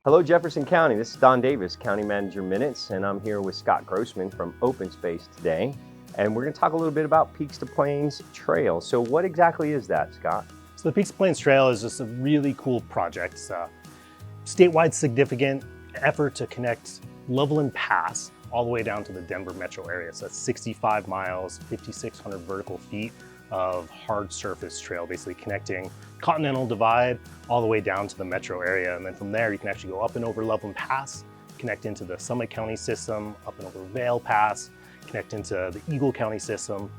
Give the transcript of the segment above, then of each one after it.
Hello, Jefferson County. This is Don Davis, County Manager Minutes, and I'm here with Scot Grossman from Open Space today. And we're going to talk a little bit about Peaks to Plains Trail. So what exactly is that, Scott? So the Peaks to Plains Trail is just a really cool project. It's a statewide significant effort to connect Loveland Pass all the way down to the Denver metro area. So that's 65 miles, 5,600 vertical feet of hard surface trail, basically connecting Continental Divide all the way down to the metro area. And then from there, you can actually go up and over Loveland Pass, connect into the Summit County system, up and over Vail Pass, connect into the Eagle County system,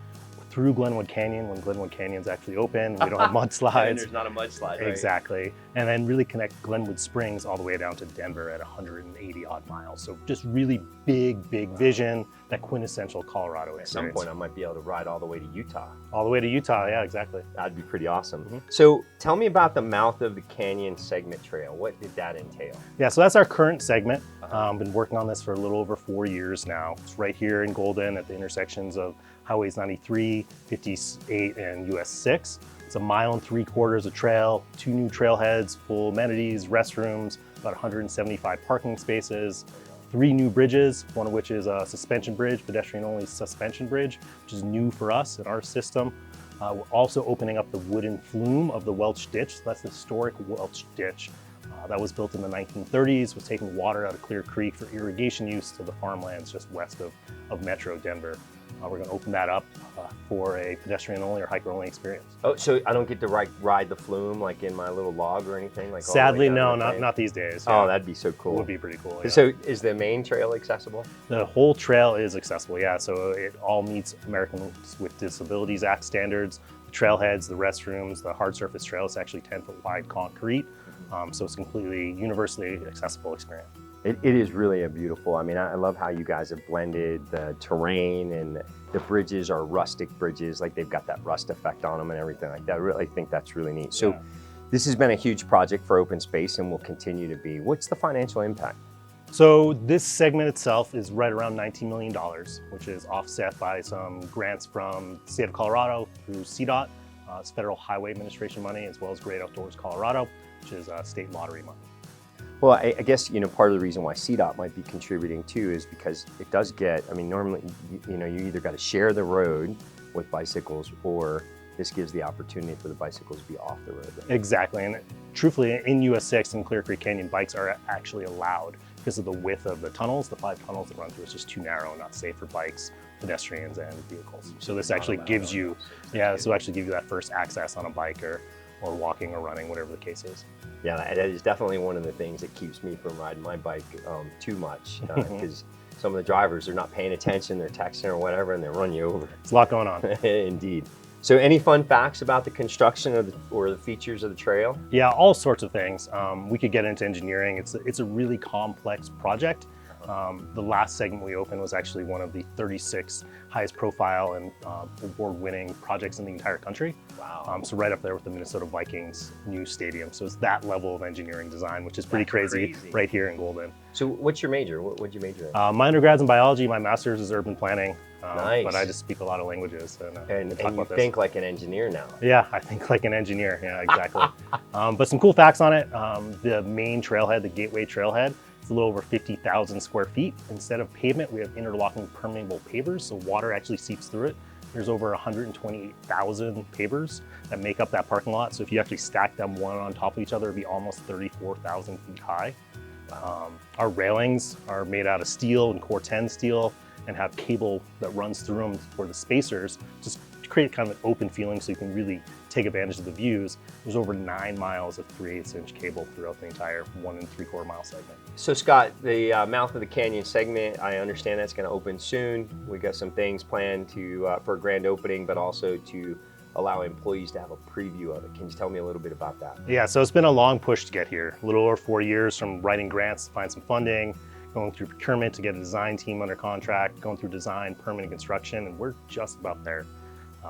through Glenwood Canyon when Glenwood Canyon's actually open. We don't have mudslides. And there's not a mudslide, right? Exactly. And then really connect Glenwood Springs all the way down to Denver at 180 odd miles. So just really big vision, that quintessential Colorado experience. At some point I might be able to ride all the way to Utah. All the way to Utah, yeah, exactly. That'd be pretty awesome. So tell me about the mouth of the canyon segment trail. What did that entail? Yeah, so that's our current segment. Been working on this for a little over 4 years now. It's right here in Golden at the intersections of Highways 93, 58, and US 6. It's 1.75 miles of trail, 2 new trailheads, full amenities, restrooms, about 175 parking spaces, 3 new bridges, one of which is a suspension bridge, pedestrian-only suspension bridge, which is new for us in our system. We're also opening up the wooden flume of the Welch Ditch. So that's the historic Welch Ditch. That was built in the 1930s, was taking water out of Clear Creek for irrigation use to the farmlands just west of Metro Denver. We're going to open that up for a pedestrian-only or hiker-only experience. Oh, so I don't get to ride the flume like in my little log or anything? Like Sadly, no, not these days. Yeah. Oh, that'd be so cool. It would be pretty cool, yeah. So is the main trail accessible? The whole trail is accessible, yeah. So it all meets Americans with Disabilities Act standards. The trailheads, the restrooms, the hard surface trail is actually 10-foot wide concrete. So it's completely universally accessible experience. It is really a beautiful, I mean, I love how you guys have blended the terrain, and the bridges are rustic bridges, like they've got that rust effect on them and everything like that. I really think that's really neat. So this has been a huge project for Open Space and will continue to be. What's the financial impact? So this segment itself is right around $19 million, which is offset by some grants from the state of Colorado through CDOT, it's Federal Highway Administration money, as well as Great Outdoors Colorado, which is state lottery money. Well, I guess, part of the reason why CDOT might be contributing too is because it does get, I mean, normally, you either got to share the road with bicycles, or this gives the opportunity for the bicycles to be off the road. Right? Exactly, and truthfully, in US 6 and Clear Creek Canyon, bikes are actually allowed because of the width of the tunnels. The 5 tunnels that run through is just too narrow and not safe for bikes, pedestrians, and vehicles. So this actually gives you, this will actually give you that first access on a bike or walking or running, whatever the case is. Yeah, that is definitely one of the things that keeps me from riding my bike too much, because some of the drivers are not paying attention, they're texting or whatever, and they run you over. It's a lot going on. Indeed. So any fun facts about the construction or the features of the trail? Yeah, all sorts of things. We could get into engineering. It's a really complex project. The last segment we opened was actually one of the 36 highest profile and award-winning projects in the entire country. Wow. So right up there with the Minnesota Vikings new stadium. So it's that level of engineering design, which is pretty crazy right here in Golden. So what's your major? What'd you major in? My undergrad's in biology, my master's is urban planning. Nice. But I just speak a lot of languages. And you think like an engineer now. Yeah, I think like an engineer. Yeah, exactly. But some cool facts on it. The main trailhead, the Gateway Trailhead, it's a little over 50,000 square feet. Instead of pavement, we have interlocking permeable pavers, so water actually seeps through it. There's over 128,000 pavers that make up that parking lot. So if you actually stack them one on top of each other, it'd be almost 34,000 feet high. Our railings are made out of steel and Core 10 steel and have cable that runs through them for the spacers, just to create kind of an open feeling so you can really take advantage of the views. There's over 9 miles of 3/8-inch cable throughout the entire 1 3/4 mile segment. So Scott, the mouth of the canyon segment, I understand that's going to open soon. We got some things planned for a grand opening, but also to allow employees to have a preview of it. Can you tell me a little bit about that? Yeah, so it's been a long push to get here. A little over 4 years from writing grants to find some funding, going through procurement to get a design team under contract, going through design, permitting, construction, and we're just about there.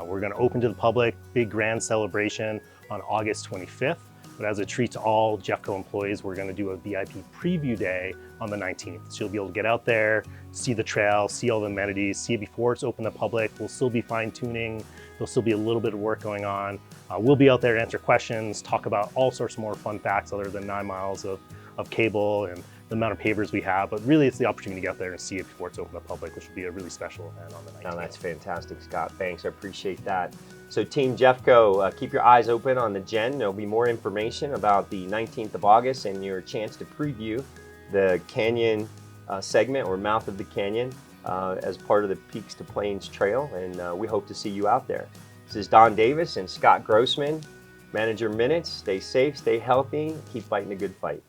We're going to open to the public, big grand celebration on August 25th. But as a treat to all Jeffco employees, we're going to do a VIP preview day on the 19th. So you'll be able to get out there, see the trail, see all the amenities, see it before it's open to the public. We'll still be fine tuning. There'll still be a little bit of work going on. We'll be out there to answer questions, talk about all sorts more fun facts other than 9 miles of of cable and the amount of pavers we have, but really it's the opportunity to get out there and see it before it's open to the public, which would be a really special event on the 19th. No, that's fantastic, Scott. Thanks, I appreciate that. So Team Jeffco, keep your eyes open on the Gen. There'll be more information about the 19th of August and your chance to preview the Canyon segment or mouth of the Canyon as part of the Peaks to Plains Trail, and we hope to see you out there. This is Don Davis and Scot Grossman, Manager Minutes. Stay safe, stay healthy, keep fighting a good fight.